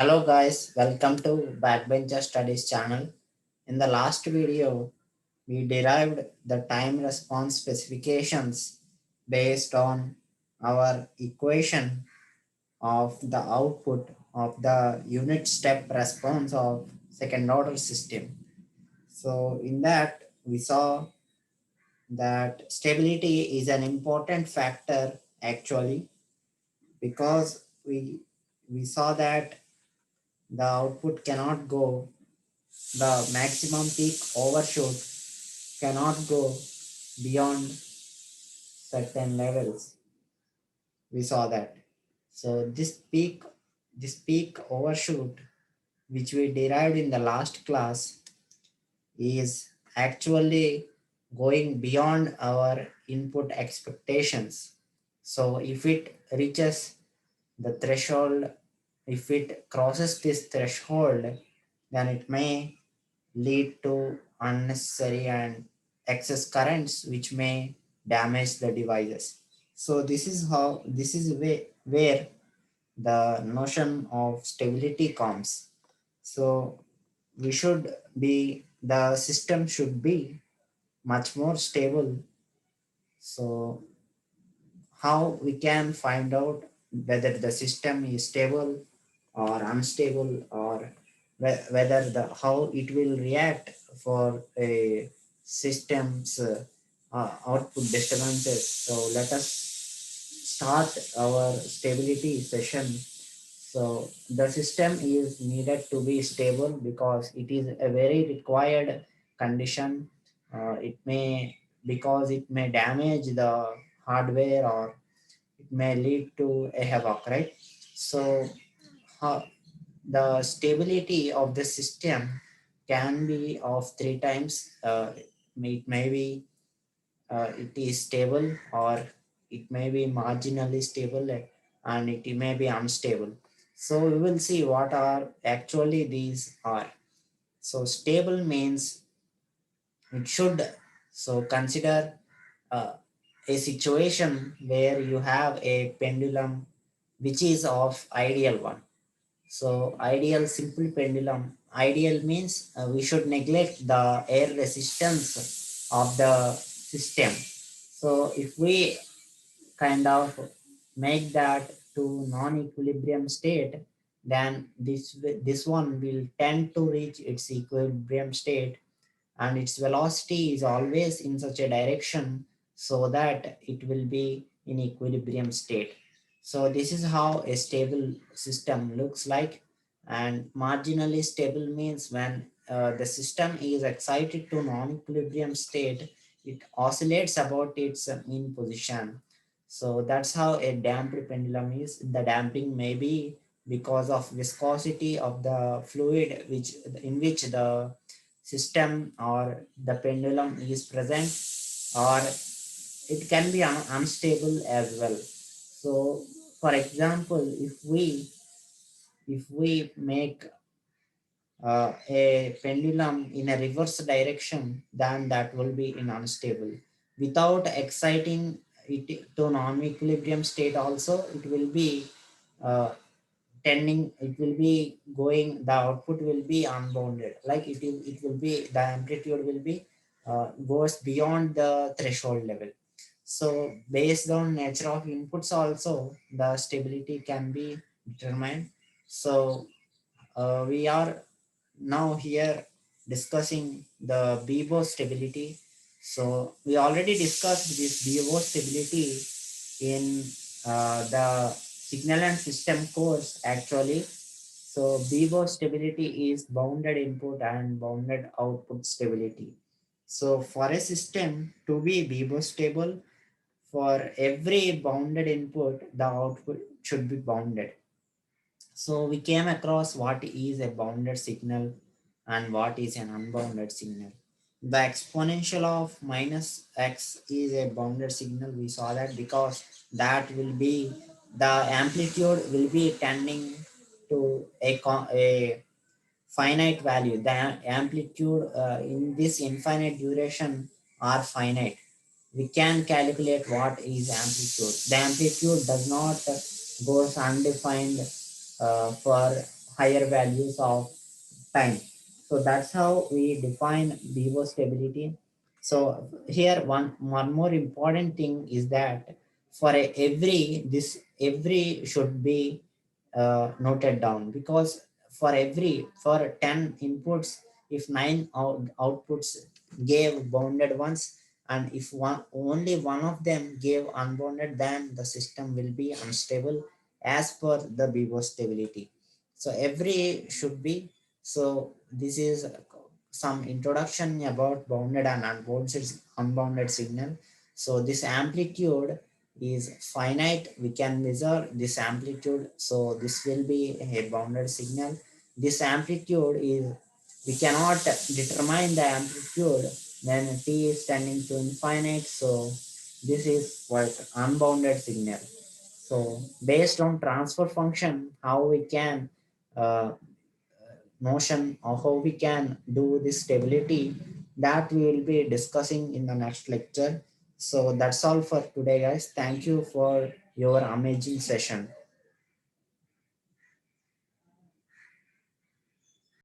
Hello guys, welcome to Backbencher Studies channel. In the last video, we derived the time response specifications based on our equation of the output of the unit step response of second order system. So in that, we saw that stability is an important factor actually because we saw that the output cannot go, the maximum peak overshoot cannot go beyond certain levels. We saw that. So this peak overshoot which we derived in the last class is actually going beyond our input expectations. So if it reaches the threshold, if it crosses this threshold, then it may lead to unnecessary and excess currents which may damage the devices. So this is where the notion of stability comes. So the system should be much more stable. So how we can find out whether the system is stable or unstable, or whether the how it will react for a system's output disturbances. So let us start our stability session. So the system is needed to be stable because it is a very required condition. It may because it may damage the hardware, or it may lead to a havoc, right? So how the stability of the system can be of three times. It may be it is stable, or it may be marginally stable, and it may be unstable. So we will see what are actually these are. So stable means it should, so consider uh, a situation where you have a pendulum which is of ideal one. So ideal simple pendulum. Ideal means we should neglect the air resistance of the system. So if we kind of make that to non-equilibrium state, then this one will tend to reach its equilibrium state, and its velocity is always in such a direction so that it will be in equilibrium state. So this is how a stable system looks like. And marginally stable means when the system is excited to non-equilibrium state, it oscillates about its mean position. So that's how a damped pendulum is. The damping may be because of viscosity of the fluid which in which the system or the pendulum is present, or it can be unstable as well. So for example, if we make a pendulum in a reverse direction, then that will be in unstable. Without exciting it to non-equilibrium state also, it will be uh, tending, it will be going, the output will be unbounded, like it will be, the amplitude will be goes beyond the threshold level. So based on nature of inputs also, the stability can be determined. So we are now here discussing the BIBO stability. So we already discussed this BIBO stability in the signal and system course actually. So BIBO stability is bounded input and bounded output stability. So for a system to be BIBO stable, for every bounded input, the output should be bounded. So we came across what is a bounded signal and what is an unbounded signal. The exponential of minus x is a bounded signal. We saw that because that will be, the amplitude will be tending to a finite value. The amplitude in this infinite duration are finite. We can calculate what is amplitude. The amplitude does not goes undefined for higher values of time. So that's how we define Vivo stability. So here one more important thing is that for every this every should be noted down, because for 10 inputs, if 9 outputs gave bounded ones, and if one only one of them gave unbounded, then the system will be unstable as per the Vivo stability. So every should be. So this is some introduction about bounded and unbounded signal. So this amplitude is finite. We can measure this amplitude. So this will be a bounded signal. This amplitude is, we cannot determine the amplitude when t is tending to infinite. So this is what unbounded signal. So based on transfer function, how we can uh, notion of how we can do this stability, that we will be discussing in the next lecture. So that's all for today, guys. Thank you for your amazing session.